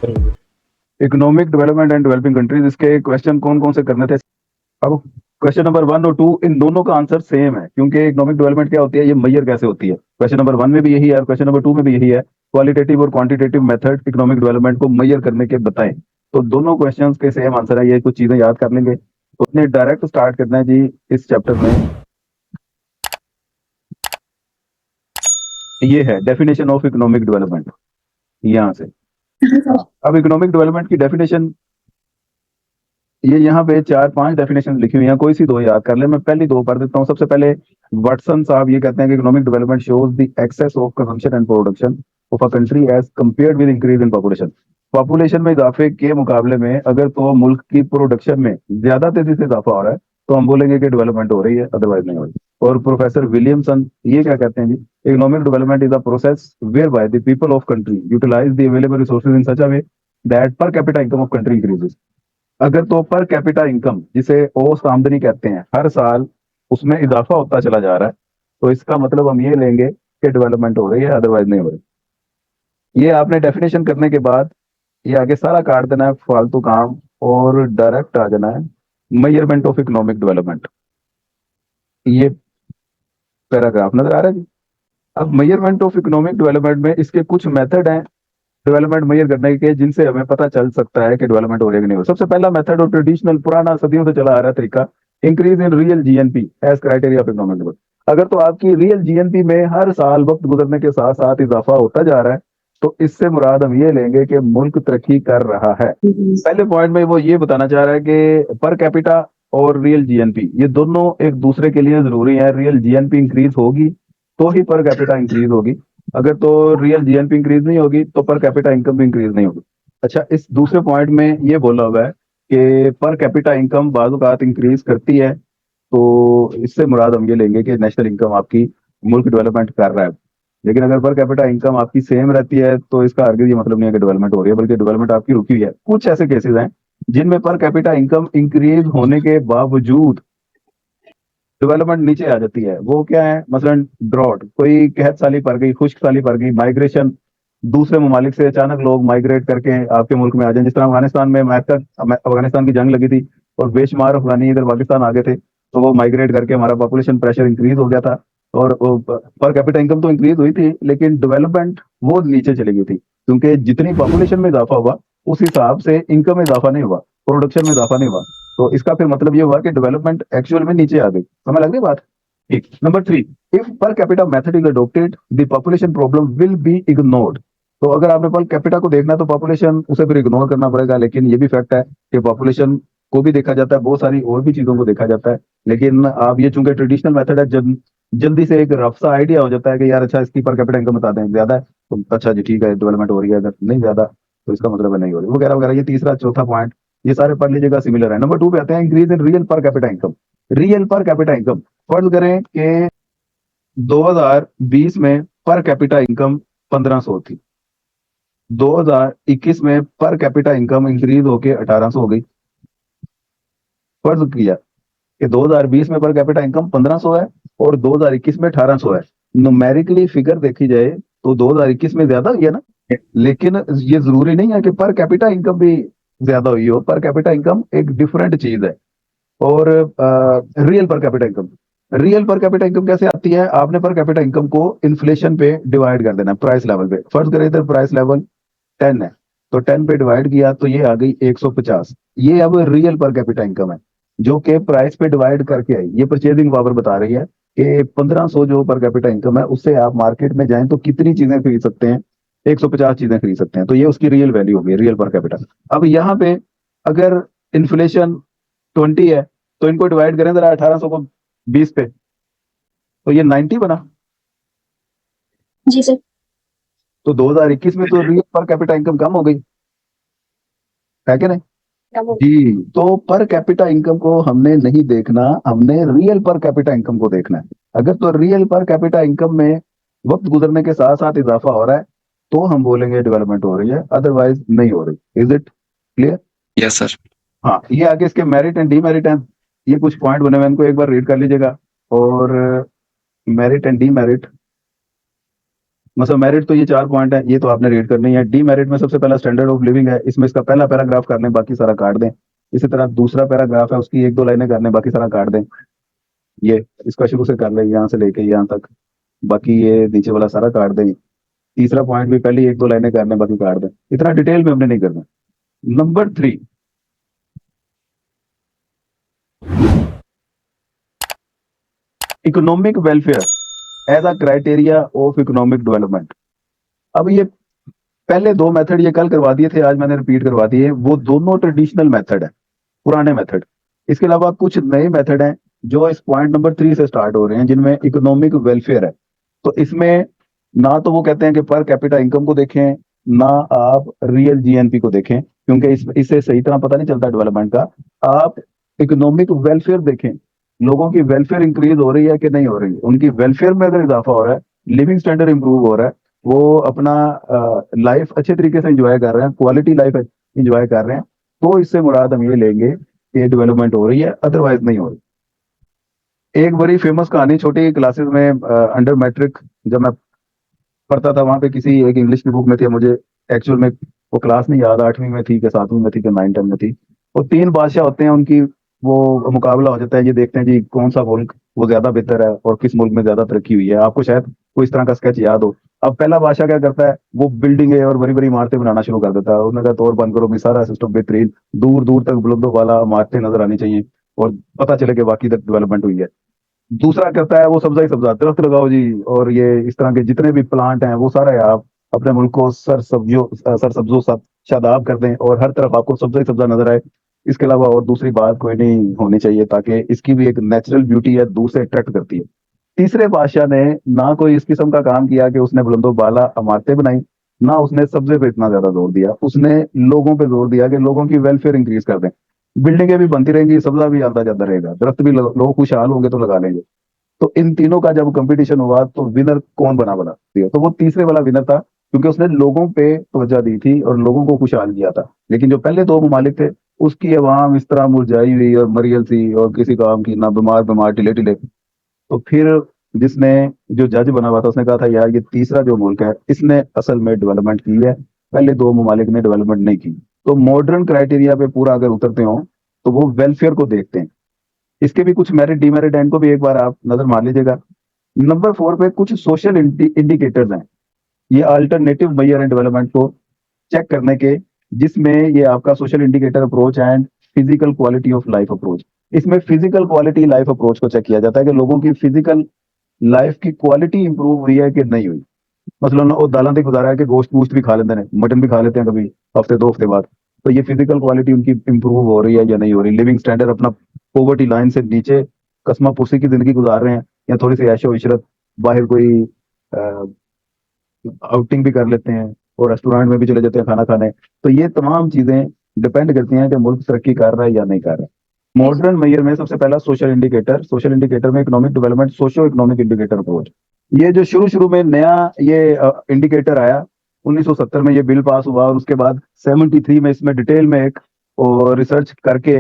Economic development and developing countries, इसके question कौन कौन से करने थे। अब क्वेश्चन नंबर 1 और 2 इन दोनों का आंसर सेम है, क्योंकि इकोनॉमिक डेवलपमेंट क्या होती है, ये मैयर कैसे होती है। क्वेश्चन नंबर 1 में भी यही है और क्वेश्चन नंबर 2 में भी यही है। क्वालिटेटिव और क्वांटिटेटिव मेथड इकोनॉमिक डेवलपमेंट को मैयर करने के बताएं। तो दोनों क्वेश्चन के सेम आंसर है, ये कुछ चीजें याद कर लेंगे। तो उसने डायरेक्ट स्टार्ट करना है जी इस चैप्टर में। ये है डेफिनेशन ऑफ इकोनॉमिक डेवलपमेंट, यहाँ से। अब इकोनॉमिक डेवलपमेंट की डेफिनेशन, ये यहाँ पे 4-5 डेफिनेशन लिखी हुई हैं, कोई सी दो याद कर ले। मैं पहली दो पढ़ देता हूँ। सबसे पहले वाटसन साहब ये कहते हैं कि economic development shows the excess of consumption and production of a country as compared with increase in population. Population में इजाफे के मुकाबले में अगर तो मुल्क की प्रोडक्शन में ज्यादा तेजी से इजाफा हो रहा है तो हम बोलेंगे कि डेवलपमेंट हो रही है, अदरवाइज नहीं हो रही। और प्रोफेसर विलियमसन ये क्या कहते हैं जी, economic development is a process where by the people of country utilize the available resources in such a way that per capita income of country increases. अगर तो पर कैपिटा इनकम, जिसे औसत आमदनी कहते हैं, हर साल उसमें इजाफा होता चला जा रहा है, तो इसका मतलब हम ये लेंगे कि डेवलपमेंट हो रही है, अदरवाइज नहीं हो रही। ये आपने डेफिनेशन करने के बाद ये आगे सारा काट देना है फालतू काम, और डायरेक्ट आ जाना है मेजरमेंट ऑफ इकोनॉमिक डेवलपमेंट। ये पैराग्राफ नजर आ रहा है जी। अब मेजरमेंट ऑफ इकोनॉमिक डेवलपमेंट में इसके कुछ मेथड हैं डेवलपमेंट मेजर करने के, जिनसे हमें पता चल सकता है कि डेवलपमेंट हो रही है कि नहीं हो रही। सबसे पहला मेथड और ट्रेडिशनल पुराना सदियों से चला आ रहा है तरीका, increase in real GNP age criteria of economic growth. अगर तो आपकी रियल जीएनपी में हर साल वक्त गुजरने के साथ साथ इजाफा होता जा रहा है, तो इससे मुराद हम ये लेंगे कि मुल्क तरक्की कर रहा है। पहले पॉइंट में वो ये बताना चाह रहा है कि पर कैपिटा और रियल जीएनपी ये दोनों एक दूसरे के लिए जरूरी है। रियल जीएनपी इंक्रीज होगी तो ही पर कैपिटा इंक्रीज होगी, अगर तो रियल जीएनपी इंक्रीज नहीं होगी तो पर कैपिटा इनकम भी इंक्रीज नहीं होगी। अच्छा, इस दूसरे पॉइंट में ये बोला हुआ है कि पर कैपिटा इनकम बाज़ औक़ात इंक्रीज करती है, तो इससे मुराद हम ये लेंगे कि नेशनल इनकम आपकी मुल्क डेवलपमेंट कर रहा है। लेकिन अगर पर कैपिटा इनकम आपकी सेम रहती है तो इसका हरगिज़ ये मतलब नहीं है कि डेवलपमेंट हो रही है, बल्कि डेवलपमेंट आपकी रुकी हुई है। कुछ ऐसे केसेस हैं जिनमें पर कैपिटा इनकम इंक्रीज होने के बावजूद डेवलपमेंट नीचे आ जाती है। वो क्या है, मसलन ड्रॉट, कोई कहत साली पड़ गई, खुश्क साली पड़ गई, माइग्रेशन, दूसरे ममालिक से अचानक लोग माइग्रेट करके आपके मुल्क में आ जाए। जिस तरह अफगानिस्तान में अफगानिस्तान की जंग लगी थी और बेशुमार अफगानी इधर पाकिस्तान आ गए थे, तो वो माइग्रेट करके हमारा पॉपुलेशन प्रेशर इंक्रीज हो गया था, और पर कैपिटा इनकम तो इंक्रीज हुई थी लेकिन डेवलपमेंट वो नीचे चली गई थी, क्योंकि जितनी पॉपुलेशन में इजाफा हुआ उस हिसाब से इनकम में इजाफा नहीं हुआ, प्रोडक्शन में इजाफा नहीं हुआ। तो इसका फिर मतलब ये हुआ कि डेवलपमेंट एक्चुअल में नीचे आ गई। समझ लग रही बात। ठीक, number 3, if per capita method is adopted the population problem will be ignored. तो अगर आपने पर कैपिटा को देखना है तो पॉपुलेशन उसे फिर इग्नोर करना पड़ेगा। लेकिन ये भी फैक्ट है कि पॉपुलेशन को भी देखा जाता है, बहुत सारी और भी चीजों को देखा जाता है। लेकिन आप ये चूंकि ट्रेडिशनल मेथड है, जल्दी से एक रफ सा आइडिया हो जाता है कि यार अच्छा इसकी पर कैपिटा इनकम बता दें, ज्यादा है तो अच्छा जी ठीक है डेवलपमेंट हो रही है, अगर नहीं ज्यादा तो इसका मतलब है नहीं हो रही, वगैरह वगैरह। ये तीसरा चौथा पॉइंट ये सारे पढ़ लीजिएगा, सिमिलर है। नंबर 2 पे आते हैं, इंक्रीज इन रियल पर कैपिटा इनकम। रियल पर कैपिटा इनकम, फर्ज करें कि 2020 में पर कैपिटा इनकम 1500 थी, 2021 में पर कैपिटा इनकम इंक्रीज होके 1800 हो गई। फर्ज किया कि 2020 में पर कैपिटा इनकम 1500 है और 2021 में 1800 है। न्यूमेरिकली फिगर देखी जाए तो 2021 में ज्यादा हुई है ना, लेकिन ये जरूरी नहीं है कि पर कैपिटा इनकम भी ज्यादा हुई हो। पर कैपिटा इनकम एक डिफरेंट चीज है। और रियल पर कैपिटा इनकम, रियल पर कैपिटा इनकम कैसे आती है, आपने पर कैपिटा इनकम को इन्फ्लेशन पे डिवाइड कर देना, प्राइस लेवल पे। फर्ज करें इधर प्राइस लेवल 10 है, तो 10 पे डिवाइड किया तो ये आ गई 150। ये अब रियल पर कैपिटा इनकम है जो कि प्राइस पे डिवाइड करके आई। ये परचेजिंग पावर बता रही है कि 1500 जो पर कैपिटा इनकम है उससे आप मार्केट में जाएं तो कितनी चीजें खरीद सकते हैं, 150 चीजें खरीद सकते हैं। तो ये उसकी रियल वैल्यू होगी, रियल पर कैपिटा। अब यहाँ पे अगर इन्फ्लेशन 20 है तो इनको डिवाइड करें जरा 1800 को 20 पे, तो ये 90 बना। जी सर। तो 2021 में तो रियल पर कैपिटा इनकम कम हो गई है कि नहीं जी। तो पर कैपिटा इनकम को हमने नहीं देखना, हमने रियल पर कैपिटा इनकम को देखना है। अगर तो रियल पर कैपिटा इनकम में वक्त गुजरने के साथ साथ इजाफा हो रहा है तो हम बोलेंगे डेवलपमेंट हो रही है, अदरवाइज नहीं हो रही। Is it clear? Yes sir. हाँ, ये आगे इसके मेरिट एंड डीमेरिट हैं। ये कुछ पॉइंट बने हुए हैं, इनको एक बार रीड कर लीजिएगा। और मेरिट एंड डीमेरिट, मतलब मेरिट तो ये 4 पॉइंट है, ये तो आपने रीड करनी है। डी मेरिट में सबसे पहला स्टैंडर्ड ऑफ लिविंग है, इसमें इसका पहला पैराग्राफ कर लें, बाकी सारा काट दें। इसी तरह दूसरा पैराग्राफ है, उसकी 1-2 लाइनें कर लें, बाकी सारा काट दें। ये इसका शुरू से कर लें, यहाँ से लेके यहाँ तक, बाकी ये नीचे वाला सारा काट दें। तीसरा पॉइंट भी पहली 1-2 लाइनें कर लें, बाकी काट दें। इतना डिटेल में हमने नहीं करना। Number 3, economic welfare as a criteria of economic development. अब ये पहले 2 मेथड ये कल करवा दिए थे, आज मैंने रिपीट करवा दिए। वो दोनों ट्रेडिशनल मेथड है, पुराने मेथड। इसके अलावा कुछ नए मेथड हैं जो इस पॉइंट नंबर 3 से स्टार्ट हो रहे हैं, जिनमें इकोनॉमिक वेलफेयर है। तो इसमें ना तो वो कहते हैं कि पर कैपिटा इनकम को देखें, ना आप रियल जीएनपी को देखें, क्योंकि इससे सही तरह पता नहीं चलता डेवलपमेंट का। आप इकोनॉमिक वेलफेयर देखें, लोगों की वेलफेयर इंक्रीज हो रही है कि नहीं हो रही है, उनकी वेलफेयर में अगर इजाफा हो रहा है, लिविंग स्टैंडर्ड इंप्रूव हो रहा है, वो अपना लाइफ अच्छे तरीके से एंजॉय कर रहे हैं, क्वालिटी लाइफ एंजॉय कर रहे हैं, तो इससे मुराद हम ये लेंगे कि डेवलपमेंट हो रही है, अदरवाइज नहीं हो रही। एक बड़ी फेमस कहानी छोटी क्लासेस में अंडर मैट्रिक जब मैं पढ़ता था, वहां पे किसी एक इंग्लिश की बुक में थी, मुझे एक्चुअल में वो क्लास नहीं याद, 8वीं में थी कि 7वीं में थी कि 9 10 में थी। वो 3 बादशाह होते हैं, उनकी वो मुकाबला हो जाता है, ये देखते हैं जी कौन सा मुल्क वो ज्यादा बेहतर है और किस मुल्क में ज्यादा तरक्की हुई है। आपको शायद कोई इस तरह का स्केच याद हो। अब पहला बादशाह क्या करता है, वो बिल्डिंगें और बड़ी बड़ी इमारतें बनाना शुरू कर देता है। उसने कहा तौर बंद करो भी, सारा सिस्टम बेहतरीन, दूर दूर तक बुलंदों वाला इमारतें नजर आनी चाहिए और पता चले कि बाकी तक डेवलपमेंट हुई है। दूसरा करता है वो सब्जा ही सब्जा, दरख्त लगाओ जी, और ये इस तरह के जितने भी प्लांट हैं वो सारे आप अपने मुल्क को सर सब्जो शादाब कर दें और हर तरफ आपको सब्जा ही सब्जा नजर आए। इसके अलावा और दूसरी बात कोई नहीं होनी चाहिए, ताकि इसकी भी एक नेचुरल ब्यूटी है, दूर से अट्रैक्ट करती है। तीसरे बादशाह ने ना कोई इस किस्म का काम किया कि उसने बुलंदो बाला इमारतें बनाई, ना उसने सब्जे पे इतना ज्यादा जोर दिया, उसने लोगों पे जोर दिया कि लोगों की वेलफेयर इंक्रीज कर दें। बिल्डिंगें भी बनती रहेंगी, सब्जा भी आता जाता रहेगा, दरख्त भी लोग खुशहाल होंगे तो लगा लेंगे। तो इन तीनों का जब कंपटीशन हुआ तो विनर कौन बना दिया, तो वो तीसरे वाला विनर था, क्योंकि उसने लोगों पे तवज्जो दी थी और लोगों को खुशहाल किया था। लेकिन जो पहले 2 ममालिक थे, उसकी अवाम इस तरह मुरझाई हुई और मरियल सी और किसी काम की ना, बीमार बीमार टिले टिले। तो फिर जिसने जो जज बना हुआ था, उसने कहा था यार ये तीसरा जो मुल्क है इसने असल में डेवलपमेंट की है, पहले 2 ममालिक ने डेवलपमेंट नहीं की। तो मॉडर्न क्राइटेरिया पे पूरा अगर उतरते हो तो वो वेलफेयर को देखते हैं। इसके भी कुछ मेरिट डीमेरिट है, इनको भी एक बार आप नजर मार लीजिएगा। नंबर 4 पे कुछ सोशल इंडिकेटर्स हैं, ये अल्टरनेटिव मेजर एंड डेवलपमेंट को चेक करने के, जिसमें ये आपका social indicator approach and physical quality of life approach. इसमें फिजिकल क्वालिटी लाइफ अप्रोच को चेक किया जाता है कि लोगों की फिजिकल लाइफ की क्वालिटी इंप्रूव हुई है कि नहीं हुई। मसलन वो दालां ते गुजारा है कि गोश्त वोश्त भी खा लेते हैं, मटन भी खा लेते हैं कभी हफ्ते 2 हफ्ते बाद। तो ये फिजिकल क्वालिटी उनकी इंप्रूव हो रही है या नहीं हो रही, लिविंग स्टैंडर्ड अपना पॉवर्टी लाइन से नीचे कसमा पुरसी की जिंदगी गुजार रहे हैं, या थोड़ी सी ऐशो इशरत, बाहर कोई आउटिंग भी कर लेते हैं और रेस्टोरेंट में भी चले जाते हैं खाना खाने। तो ये तमाम चीजें डिपेंड करती हैं कि मुल्क तरक्की कर रहा है या नहीं कर रहा है। मॉडर्न मेजर में सबसे पहला सोशल इंडिकेटर में economic development socio economic indicator approach. ये जो शुरू शुरू में नया ये इंडिकेटर आया, 1970 में ये बिल पास हुआ, और उसके बाद 73 में इसमें डिटेल में एक और रिसर्च करके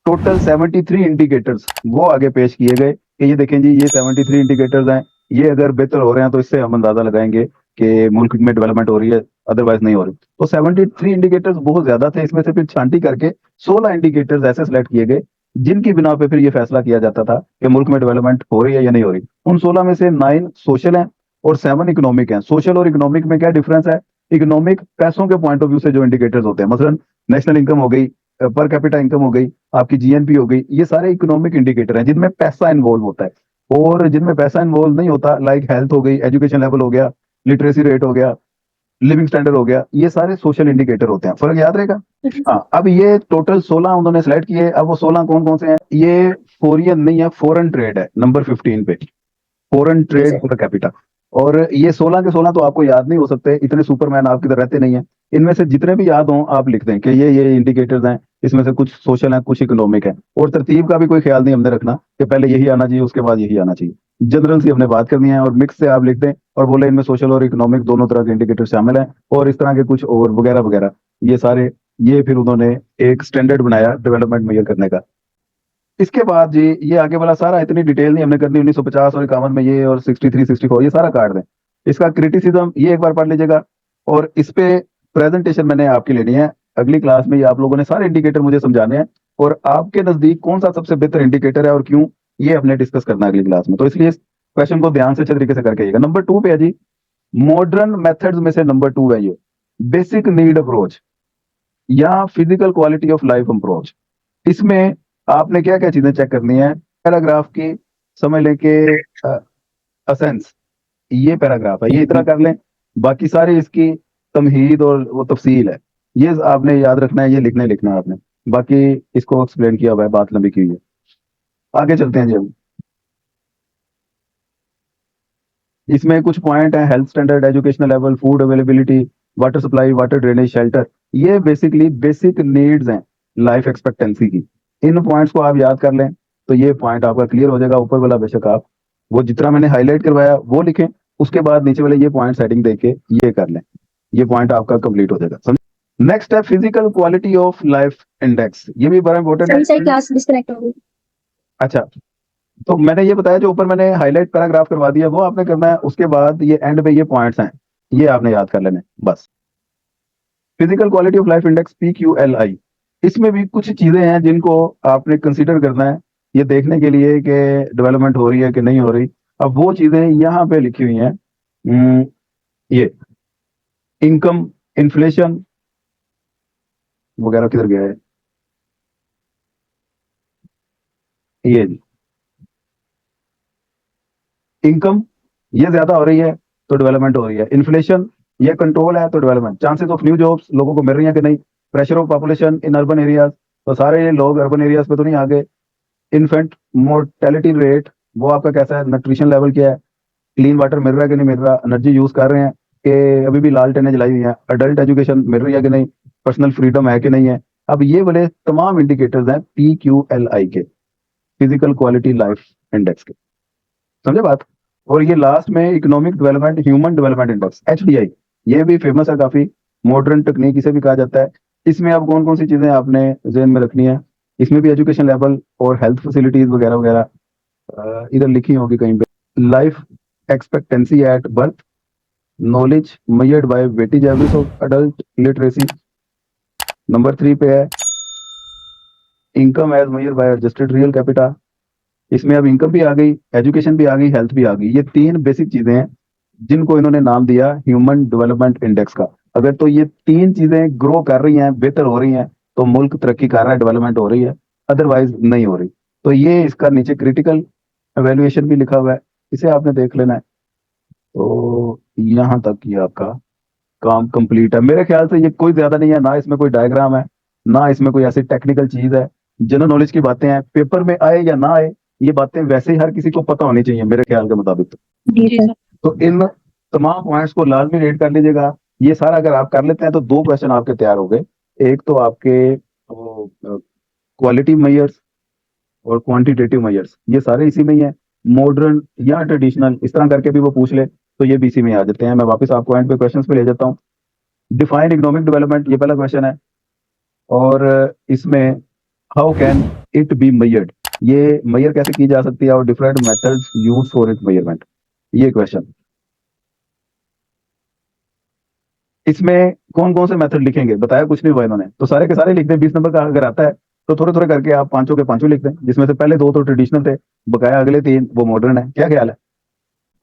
टोटल 73 इंडिकेटर्स वो आगे पेश किए गए कि ये देखें जी ये 73 इंडिकेटर्स हैं, ये अगर बेहतर हो रहे हैं तो इससे हम अंदाजा लगाएंगे कि मुल्क में डेवलपमेंट हो रही है, अदरवाइज नहीं हो रही। तो 73 इंडिकेटर्स बहुत ज्यादा थे, इसमें से फिर छांटी करके 16 इंडिकेटर्स ऐसे सिलेक्ट किए गए जिनकी बिना पे फिर ये फैसला किया जाता था कि मुल्क में डेवलपमेंट हो रही है या नहीं हो रही। उन 16 में से 9 सोशल हैं और 7 इकोनॉमिक हैं। सोशल और इकोनॉमिक में क्या डिफरेंस है? इकोनॉमिक पैसों के पॉइंट ऑफ व्यू से जो इंडिकेटर्स होते हैं, मसलन नेशनल इनकम हो गई, पर कैपिटा इनकम हो गई, आपकी जीएनपी हो गई, ये सारे इकोनॉमिक इंडिकेटर हैं जिनमें पैसा इन्वॉल्व होता है। और जिनमें पैसा इन्वॉल्व नहीं होता, लाइक हेल्थ हो गई, एजुकेशन लेवल हो गया, लिटरेसी रेट हो गया, लिविंग स्टैंडर्ड हो गया, ये सारे सोशल इंडिकेटर होते हैं। फर्क याद रहेगा? हाँ, अब ये टोटल 16 उन्होंने सेलेक्ट किए। अब वो 16 कौन कौन से हैं? ये फॉरिन नहीं है, फॉरेन ट्रेड है नंबर 15 पे, फॉरेन ट्रेड पर कैपिटा। और ये 16 के 16 तो आपको याद नहीं हो सकते, इतने सुपरमैन आपकी तरह रहते नहीं है। इनमें से जितने भी याद हों आप लिख दें कि ये इंडिकेटर्स हैं, इसमें से कुछ सोशल हैं, कुछ इकोनॉमिक है। और तरतीब का भी कोई ख्याल नहीं हमने रखना कि पहले यही आना चाहिए उसके बाद यही आना चाहिए। जनरल से हमने बात करनी है और मिक्स से आप लिख दें और बोले इनमें सोशल और इकोनॉमिक दोनों तरह के इंडिकेटर शामिल हैं, और इस तरह के कुछ और वगैरह वगैरह, ये सारे, ये फिर उन्होंने एक स्टैंडर्ड बनाया डेवलपमेंट मेजर करने का। इसके बाद जी ये आगे वाला सारा इतनी डिटेल नहीं हमने करनी, 1950 और 51 में ये और 63 64 ये सारा काट दें। इसका क्रिटिसिज्म ये एक बार पढ़ लीजिएगा, और इस पे प्रेजेंटेशन मैंने आपकी लेनी है अगली क्लास में। ये आप लोगों ने सारे इंडिकेटर मुझे समझाने हैं, और आपके नजदीक कौन सा सबसे बेहतर इंडिकेटर है और क्यों, ये अपने डिस्कस करना है अगली क्लास में। तो इसलिए इस क्वेश्चन को ध्यान से अच्छे तरीके से करके आइएगा। नंबर 2 पे है जी, मॉडर्न मेथड्स में से नंबर 2 है ये, बेसिक नीड अप्रोच या physical quality of life approach. इसमें आपने क्या क्या चीजें चेक करनी है, पैराग्राफ की समझ लें कि असेंस, ये पैराग्राफ है, ये इतना कर लें, बाकी सारी इसकी तमहीद और वो तफसील है, ये आपने याद रखना है, ये लिखना है आपने, बाकी इसको एक्सप्लेन किया हुआ है, बात लंबी की हुई है। आगे चलते हैं जी हम। इसमें कुछ पॉइंट है, health standard, educational level, food availability, water supply, water drainage, shelter, ये बेसिकली बेसिक नीड्स हैं लाइफ एक्सपेक्टेंसी की। इन पॉइंट्स को आप याद कर लें तो ये पॉइंट आपका क्लियर हो जाएगा। ऊपर वाला बेशक आप वो जितना मैंने हाईलाइट करवाया वो लिखें, उसके बाद नीचे वाले ये पॉइंट सेटिंग देके ये कर लें, ये पॉइंट आपका कंप्लीट हो जाएगा। समझ। नेक्स्ट है physical quality of life index, ये भी बड़ा इंपॉर्टेंट सॉरी सर, है। क्लास डिस्कनेक्ट हो गई। अच्छा, तो मैंने ये बताया जो ऊपर मैंने हाईलाइट पैराग्राफ करवा दिया वो आपने करना है, उसके बाद ये एंड पे ये पॉइंट्स हैं, ये आपने याद कर लेने बस। Physical quality of life index PQLI, इसमें भी कुछ चीजें हैं जिनको आपने कंसीडर करना है, ये देखने के लिए कि डेवलपमेंट हो रही है कि नहीं हो रही। अब वो चीजें यहाँ पे लिखी हुई हैं, ये इनकम, इन्फ्लेशन वगैरह किधर गया है, ये इनकम ये ज्यादा हो रही है तो डेवलपमेंट हो रही है, इन्फ्लेशन ये कंट्रोल है तो development, chances of new jobs लोगों को मिल रही है कि नहीं, pressure of population in urban areas, तो सारे लोग अर्बन एरियाज पे तो नहीं आ गए, इन्फेंट मोर्टेलिटी रेट वो आपका कैसा है, न्यूट्रिशन लेवल क्या है, क्लीन वाटर मिल रहा है कि नहीं मिल रहा, एनर्जी यूज कर रहे हैं कि अभी भी लाल टेनें जलाई हुई हैं, अडल्ट एजुकेशन मिल रही है कि नहीं, पर्सनल फ्रीडम है कि नहीं है। अब ये वाले तमाम इंडिकेटर्स हैं PQLI के, फिजिकल क्वालिटी लाइफ इंडेक्स के, समझे बात। और ये लास्ट में economic development human development index HDI, ये भी फेमस है काफी, मॉडर्न टेक्निक इसे भी कहा जाता है। इसमें अब कौन कौन सी चीजें आपने जहन में रखनी है, इसमें भी एजुकेशन लेवल और हेल्थ फैसिलिटीज वगैरह वगैरह इधर लिखी होगी कहीं पे, life expectancy at birth, knowledge measured by weightage average of adult literacy. Number 3 पे है income as measured by adjusted real capita, इसमें अब इनकम भी आ गई, एजुकेशन भी आ गई, हेल्थ भी आ गई, ये 3 बेसिक चीजें हैं जिनको इन्होंने नाम दिया ह्यूमन डेवलपमेंट इंडेक्स का। अगर तो ये 3 चीजें ग्रो कर रही हैं, बेहतर हो रही हैं, तो मुल्क तरक्की कर रहा है, डेवलपमेंट हो रही है, अदरवाइज नहीं हो रही। तो ये इसका नीचे क्रिटिकल एवेल्युएशन भी लिखा हुआ है, इसे आपने देख लेना है। तो यहाँ तक ये आपका काम कंप्लीट है मेरे ख्याल से। ये कोई ज्यादा नहीं है, ना इसमें कोई डायग्राम है, ना इसमें कोई ऐसी टेक्निकल चीज है, जनरल नॉलेज की बातें हैं, पेपर में आए या ना आए ये बातें वैसे ही हर किसी को पता होनी चाहिए मेरे ख्याल के मुताबिक। तो इन तमाम पॉइंट्स को लाजमी रेड कर लीजिएगा। ये सारा अगर आप कर लेते हैं तो 2 क्वेश्चन आपके तैयार हो गए, एक तो आपके क्वालिटी मेजर्स और क्वांटिटेटिव मेजर्स, ये सारे इसी में ही है, मॉडर्न या ट्रेडिशनल इस तरह करके भी वो पूछ ले तो ये भी इसी में आ जाते हैं। मैं वापस आपको एंड पे क्वेश्चन पे ले जाता हूँ। डिफाइन इकोनॉमिक डेवलपमेंट, ये पहला क्वेश्चन है, और इसमें how can it be measured, ये मेजर कैसे की जा सकती है, और different methods use for it measurement, ये क्वेश्चन। इसमें कौन कौन से मेथड लिखेंगे, बताया कुछ नहीं हुआ इन्होंने, तो सारे के सारे लिख दें। 20 नंबर का अगर आता है तो थोड़े थोड़े करके आप पांचों के पांचों लिख दें, जिसमें से पहले 2 तो ट्रेडिशनल थे, बकाया अगले 3 वो मॉडर्न है। क्या ख्याल है?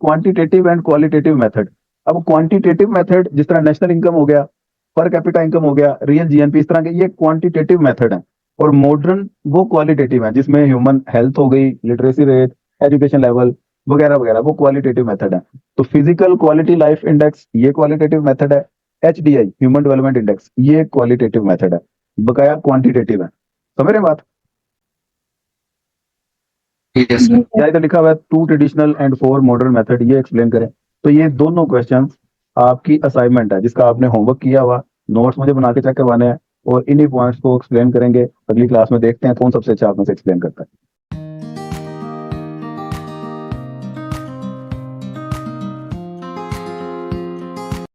Quantitative and qualitative method. अब क्वांटिटेटिव मेथड जिस तरह नेशनल इनकम हो गया, पर कैपिटा इनकम हो गया, रियल GNP, इस तरह के ये क्वांटिटेटिव मेथड है, और मॉडर्न वो क्वालिटेटिव है जिसमें ह्यूमन हेल्थ हो गई, लिटरेसी रेट, एजुकेशन लेवल वगैरह वगैरह, वो क्वालिटेटिव मेथड है। तो फिजिकल क्वालिटी लाइफ इंडेक्स ये क्वालिटेटिव मेथड है, HDI ह्यूमन डेवलपमेंट इंडेक्स ये क्वालिटेटिव मेथड है, बकाया क्वांटिटेटिव है। समझ रहे हैं बात? Yes sir. क्या इधर लिखा हुआ है 2 ट्रेडिशनल एंड 4 मॉडर्न मेथड, ये एक्सप्लेन करें। तो ये दोनों क्वेश्चंस आपकी असाइनमेंट है जिसका आपने होमवर्क किया हुआ, नोट्स मुझे बना के चेक करवाने हैं, और इन्हीं पॉइंट्स को एक्सप्लेन करेंगे अगली क्लास में। देखते हैं कौन सबसे अच्छा आप में से एक्सप्लेन करता है।